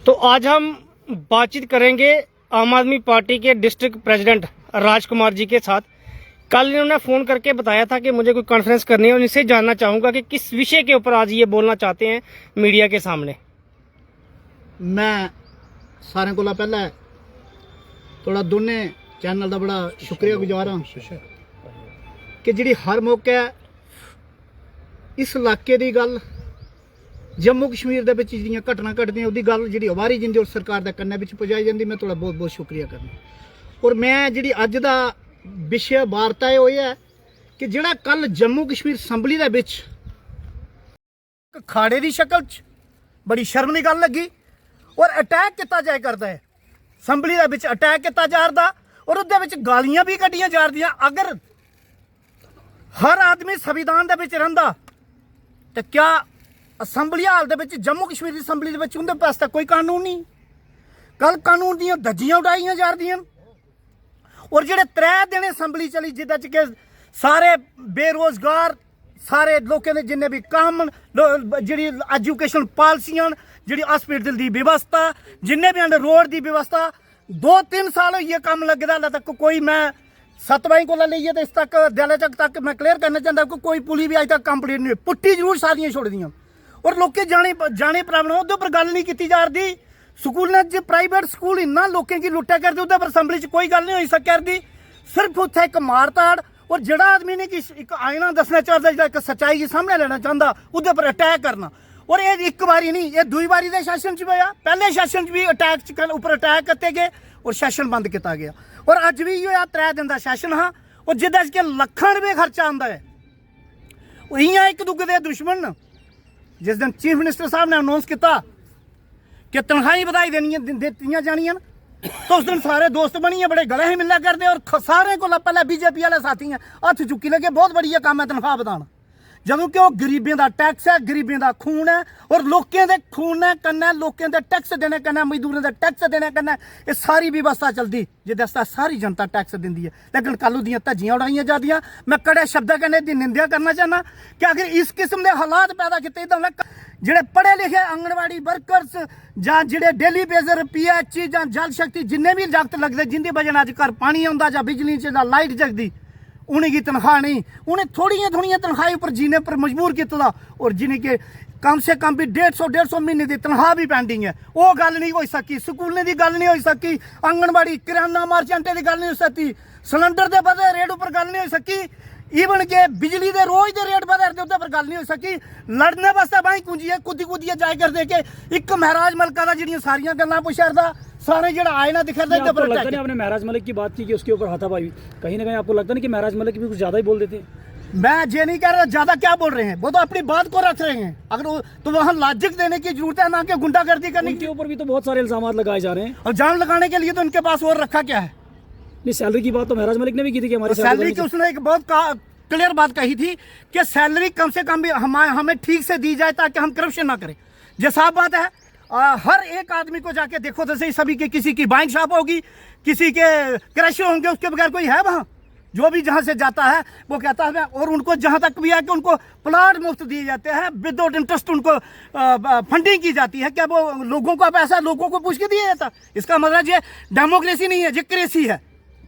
तो आज हम बातचीत करेंगे आम आदमी पार्टी के डिस्ट्रिक्ट प्रेसिडेंट राजकुमार जी के साथ। कल इन्होंने फ़ोन करके बताया था कि मुझे कोई कॉन्फ्रेंस करनी है और इनसे जानना चाहूँगा कि किस विषय के ऊपर आज ये बोलना चाहते हैं मीडिया के सामने। मैं सारे को पहले थोड़ा दोने चैनल का बड़ा शुक्रिया गुजार हाँ कि जी हर मौके इस इलाके की गल जम्मू कश्मीर के जिहड़ियां घटना घटदियां उहदी गल जी आवारी जिंदी और सरकार के कन्ने विच पहुंचाई जाती। मैं थोड़ा बहुत बहुत शुक्रिया करना। और मैं जी अज का विषय वार्ता है कि जिहड़ा कल जम्मू कश्मीर असैंबली दे विच खाड़े की शक्ल च बड़ी शर्म की गल लगी और अटैक किया जाए करता है असैंबली दे विच अटैक किया जा रहा और उहदे विच गालियां भी कड्डियां जा रही। अगर हर आदमी संविधान दे विच रहिंदा तो क्या असैंबली हाल दे विच जम्मू कश्मीर की असैंबली दे विच उहदे वास्ते कोई कानून नहीं। कल कानून दीयां धज्जियां उड़ाईयां जा रही और जिहड़े 3 दिन असैंबली चली जिहदे च कि सारे बेरोजगार सारे लोगों के जिन्ने भी कम जी एजुकेशन पॉलिसियां जी हॉस्पिटल की व्यवस्था जिन्ने भी रोड की व्यवस्था 2-3 साल हुई कम लगे दा तक कोई मैं सतवाई को लेइए तो इस तक दयाले तक मैं क्लियर करना चाहता कि कोई पुली भी अज तक कंप्लीट नहीं हुई। पुट्टी जरूर सारियां छोड़ दियां और लोग जाने प्रॉब्लम उहदे पर गल नहीं की जा रही। स्कूलों च प्राइवेट स्कूल इन्ना लोगों की लुट्टा करते उहदे पर असैंबली च कोई गल नहीं हुई सकती। सिर्फ उत्थे एक मारताड़ और जिहड़ा आदमी ने कि एक आईना दसना चाहता जो एक सच्चाई की सामने लेना चाहता उहदे पर अटैक करना। और ये एक बारी नहीं ये दूई बारी के सैशन च होया। पहले सैशन च भी अटैक उपर अटैक किए गए और सैशन बंद किया गया और अज भी होया 3 दिन का सैशन हाँ और जिहदे च लखां रुपये खर्चा आंदा है। इयां एक दूजे के दुश्मन जिस दिन चीफ मिनिस्टर साहब ने अनाउंस किया कि तनख्वाही ਵਧਾਈ देनियां जानियां तो उस दिन सारे दोस्त बनिए बड़े गले ही मिलना करते और सारे को पहले बीजेपी वाले साथी हैं हथ चुकी लगे बहुत बढ़िया काम है तनख्वाह बढ़ाना जदों कि वह गरीबों का टैक्स है गरीबों का खून है और लोगों के खून है कन्नै लोगों के टैक्स देने कन्नै मजदूरों के टैक्स देने कन्नै ये सारी व्यवस्था चलती जिहदे सारी जनता टैक्स दिंदी है। लेकिन कल उहदियां धज्जियां उड़ाईयां जादियां। मैं कड़े शब्दां कन्नै दी निंदा करना चाहना कि अगर इस किस्म के हालात पैदा किए तो जिहड़े पढ़े लिखे आंगनवाड़ी वर्करस जां जिहड़े डेली बेजर PH जां जल शक्ति जिन्ने भी जागत लगते जिंदी वजह अज घर पानी आउंदा जां बिजली च लाइट जगदी उन्हें की तनख्वाह नहीं उन्हें थोड़ियां तनख्वाही पर जीने पर मजबूर किया और जिन्हें के कम से कम भी 150 महीने की तनख्वाह भी पेंडिंग है वो गल नहीं हो सकी। स्कूलें की गल नहीं हो सकी आंगनबाड़ी किराना मार्चेंटें की गल नहीं हो सकी सिलेंडर के बधे रेट उपर गल नहीं हो सकी ईवन के बिजली के रोज के रेट बधे उस पर गल नहीं हो सकी। लड़ने वास्ते बाई कुंजिए कुदिए जाए कर दे के एक महराज मलका का जी सारिया गल्लां पुछरदा सारे जो आए ना दिखा आपको लगता नहीं आपने महराज मलिक की बात की कि उसके ऊपर हाथापाई कहीं ना कहीं आपको लगता नहीं कि महराज मलिक भी कुछ ज़्यादा ही बोल देते हैं। मैं ये नहीं कह रहा ज़्यादा क्या बोल रहे हैं वो तो अपनी बात को रख रहे हैं अगर तो वहाँ लॉजिक देने की जरूरत है ना कि गुंडागर्दी करने के ऊपर भी तो बहुत सारे इल्जाम लगाए जा रहे हैं और जान लगाने के लिए तो उनके पास और रखा क्या है। नहीं सैलरी की बात तो महराज मलिक ने भी की थी कि हमारी सैलरी की उसने एक बहुत क्लियर बात कही थी कि सैलरी कम से कम भी हमें ठीक से दी जाए ताकि हम करप्शन ना करें। ये साफ बात है हर एक आदमी को जाके देखो तो सही सभी के किसी की बाइक शॉप होगी किसी के क्रश होंगे उसके बगैर कोई है वहाँ जो भी जहाँ से जाता है वो कहता है और उनको जहाँ तक भी है कि उनको प्लाट मुफ्त दिए जाते हैं विदाउट इंटरेस्ट उनको फंडिंग की जाती है। क्या वो लोगों का पैसा लोगों को पूछ के दिया जाता। इसका मतलब ये डेमोक्रेसी नहीं है ये क्रेसी है।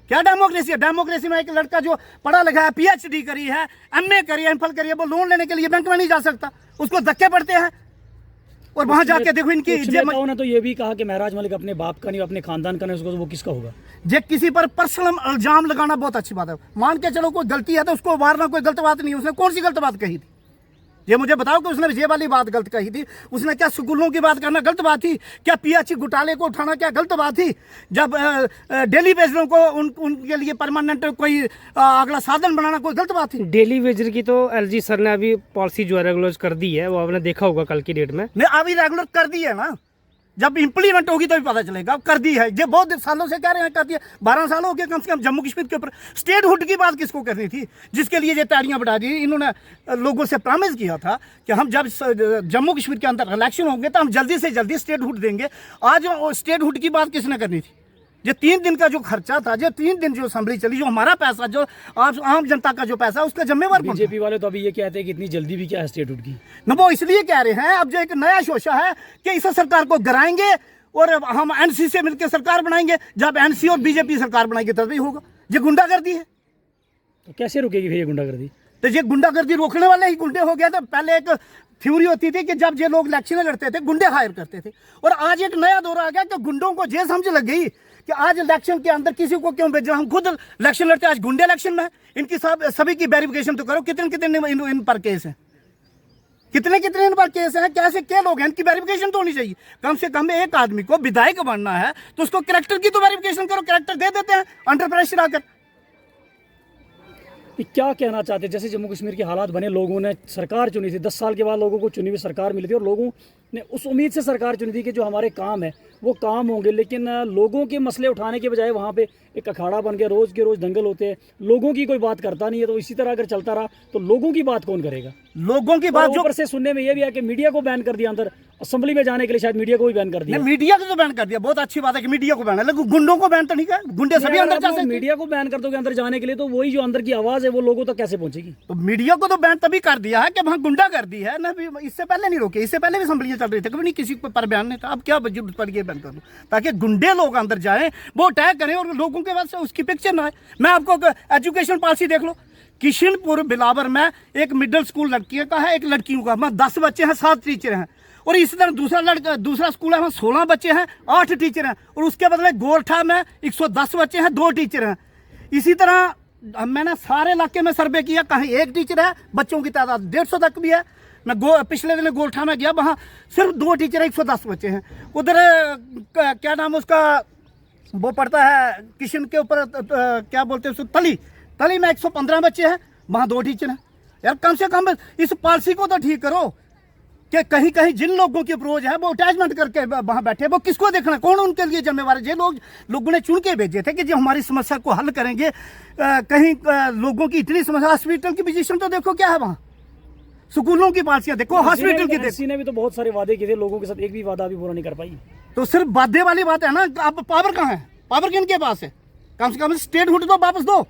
क्या डेमोक्रेसी है। डेमोक्रेसी में एक लड़का जो पढ़ा लिखा है PhD करी है MA करी है MPhil करी है वो लोन लेने के लिए बैंक में नहीं जा सकता उसको धक्के पड़ते हैं और वहां जाके देखो इनकी ने तो ये भी कहा कि महराज मलिक अपने बाप का नहीं अपने खानदान का नहीं उसको वो किसका होगा। जे किसी पर पर्सनल इल्जाम लगाना बहुत अच्छी बात है। मान के चलो कोई गलती है तो उसको मारना कोई गलत बात नहीं है। उसने कौन सी गलत बात कही थी ये मुझे बताओ कि उसने ये वाली बात गलत कही थी। उसने क्या स्कूलों की बात करना गलत बात थी क्या PH घोटाले को उठाना क्या गलत बात थी जब डेली वेजरों को उनके लिए परमानेंट कोई अगला साधन बनाना कोई गलत बात थी। डेली वेजर की तो LG सर ने अभी पॉलिसी जो है रेगुलर कर दी है वो आपने देखा होगा कल की डेट में। नहीं अभी रेगुलर कर दी है ना जब इम्प्लीमेंट होगी तो भी पता चलेगा। कर दी है ये बहुत सालों से कह रहे हैं करती है 12 साल हो गए कम से कम जम्मू कश्मीर के ऊपर। स्टेट हुड की बात किसको करनी थी जिसके लिए ये तैयारियां बढ़ा दी। इन्होंने लोगों से प्रॉमिस किया था कि हम जब जम्मू कश्मीर के अंदर इलेक्शन होंगे तो हम जल्दी से जल्दी स्टेट हुड देंगे। आज स्टेट हुड की बात किसने करनी थी ये 3 दिन का जो खर्चा था, जो 3 दिन जो असेंबली चली, जो हमारा पैसा, जो आम जनता का जो पैसा, उसका जिम्मेवार बीजेपी वाले तो अभी ये कहते हैं कि इतनी जल्दी भी क्या है स्टेटहुड की, न वो इसलिए कह रहे हैं। अब जो एक नया शोशा है कि इस सरकार को गिराएंगे और हम एनसी से मिलकर सरकार बनाएंगे, जब एनसी और बीजेपी सरकार बनाएगी तभी होगा। ये गुंडागर्दी है। तो कैसे रुकेगी फिर ये गुंडागर्दी? तो ये गुंडागर्दी रोकने वाले ही गुंडे हो गया। तो पहले एक थ्योरी होती थी कि जब ये लोग इलेक्शन लड़ते थे गुंडे हायर करते थे, और आज एक नया दौर आ गया कि गुंडों को ये समझ लग गई कि आज इलेक्शन के अंदर किसी को क्यों भेजना, हम खुद इलेक्शन लड़ते। आज गुंडे इलेक्शन में है, इनकी सभी की वेरिफिकेशन तो करो, कितने कितने इन पर केस है, कितने कितने इन पर केस हैं, कैसे क्या लोग हैं, इनकी वेरिफिकेशन तो होनी चाहिए। कम से कम एक आदमी को विधायक बनना है तो उसको कैरेक्टर की तो वेरिफिकेशन करो। कैरेक्टर दे देते हैं अंडर प्रेशर आकर। कि क्या कहना चाहते हैं, जैसे जम्मू कश्मीर के हालात बने, लोगों ने सरकार चुनी थी, 10 साल के बाद लोगों को चुनी हुई सरकार मिली थी, और लोगों ने उस उम्मीद से सरकार चुनी थी कि जो हमारे काम है वो काम होंगे, लेकिन लोगों के मसले उठाने के बजाय वहाँ पे एक अखाड़ा बन गया, रोज़ के रोज़ दंगल होते हैं, लोगों की कोई बात करता नहीं है। तो इसी तरह अगर चलता रहा तो लोगों की बात कौन करेगा? लोगों की बात और ऊपर से सुनने में ये भी है कि मीडिया को बैन कर दिया, अंदर असेंबली में जाने के लिए शायद मीडिया को भी बैन कर दिया। मीडिया को तो बैन कर दिया, बहुत अच्छी बात है कि मीडिया को बैन है, लेकिन गुंडों को बैन तो नहीं किया। गुंडे सभी अंदर जा सकते हैं। मीडिया को बैन कर दोगे अंदर जाने के लिए, तो वही जो अंदर की आवाज़ है वो लोगों तक कैसे पहुंचेगी? तो मीडिया को तो बैन तभी कर दिया है कि वहाँ गुंडा कर दी है ना, इससे पहले नहीं रोके। इससे पहले भी असेंबलियां चल रही थी, कभी नहीं किसी पर बयान नहीं था। अब क्या जरूरत पड़ गई बैन कर दो, ताकि गुंडे लोग अंदर जाएं, वो अटैक करें और लोगों के पास उसकी पिक्चर ना आए। मैं आपको एजुकेशन पॉलिसी देख लो, किशनपुर बिलावर में एक मिडिल स्कूल लड़कियों का है, एक लड़कियों का। मैं 10 बच्चे हैं, 7 टीचर हैं। और इसी तरह दूसरा स्कूल है, वहाँ 16 बच्चे हैं, 8 टीचर हैं। और उसके बदले गोरठा में 110 बच्चे हैं, 2 टीचर हैं। इसी तरह मैंने सारे इलाके में सर्वे किया, कहीं 1 टीचर है, बच्चों की तादाद 150 तक भी है। मैं पिछले दिन गोरठा में गया, वहाँ सिर्फ 2 टीचर है, 110 बच्चे हैं। उधर क्या नाम उसका, वो पड़ता है किशन के ऊपर, क्या बोलते हैं उसको, तली में 115 बच्चे हैं, वहाँ 2 टीचर हैं। यार कम से कम इस पॉलिसी को तो ठीक करो कि कहीं कहीं जिन लोगों की अप्रोच है वो अटैचमेंट करके वहाँ बैठे, वो किसको देखना, कौन उनके लिए जिम्मेवार है? ये लोगों ने चुन के भेजे थे कि जो हमारी समस्या को हल करेंगे। कहीं लोगों की इतनी समस्या, हॉस्पिटल की पोजीशन तो देखो क्या है वहाँ, स्कूलों की पॉलिसियाँ देखो, हॉस्पिटल की देखो। ने भी तो बहुत सारे वादे किए थे लोगों के साथ, एक भी वादा भी पूरा नहीं कर पाई। तो सिर्फ वादे वाली बात है ना। अब पावर कहाँ है? पावर किनके पास है? कम से कम स्टेट हुड तो वापस दो।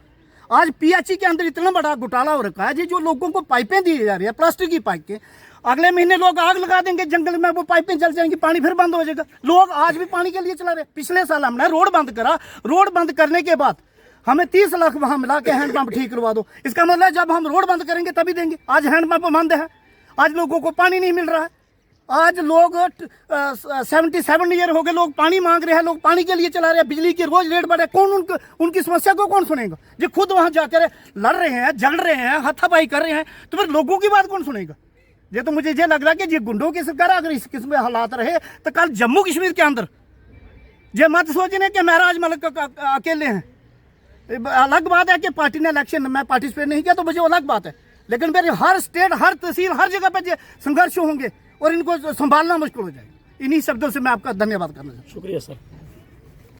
आज पीएचई के अंदर इतना बड़ा घोटाला हो रखा है, जो लोगों को पाइपें दी जा रही है, प्लास्टिक की पाइपें, अगले महीने लोग आग लगा देंगे जंगल में, वो पाइपें जल जाएंगी, पानी फिर बंद हो जाएगा। लोग आज भी पानी के लिए चला रहे। पिछले साल हमने रोड बंद करा, रोड बंद करने के बाद हमें 30 लाख वहां मिला के हैंडपंप ठीक करवा दो। इसका मतलब जब हम रोड बंद करेंगे तभी देंगे। आज हैंडपंप बंद है, आज लोगों को पानी नहीं मिल रहा है। आज लोग 77 ईयर हो गए, लोग पानी मांग रहे हैं, लोग पानी के लिए चला रहे हैं। बिजली की रोज रेट बढ़े, कौन उनकी समस्या को कौन सुनेगा? जो खुद वहां जाकर लड़ रहे हैं, जल रहे हैं, हाथापाई कर रहे हैं, तो फिर लोगों की बात कौन सुनेगा? ये तो मुझे ये लग रहा है कि ये गुंडों की सरकार अगर इस किस्म के हालात रहे तो कल जम्मू कश्मीर के अंदर ये मत सोचने कि महराज मलिक अकेले हैं। अलग बात है कि पार्टी ने इलेक्शन में पार्टिसिपेट नहीं किया तो मुझे अलग बात है, लेकिन मेरे हर स्टेट, हर तहसील, हर जगह पे संघर्ष होंगे और इनको संभालना मुश्किल हो जाएगा। इन्हीं शब्दों से मैं आपका धन्यवाद करना चाहता हूँ। शुक्रिया सर।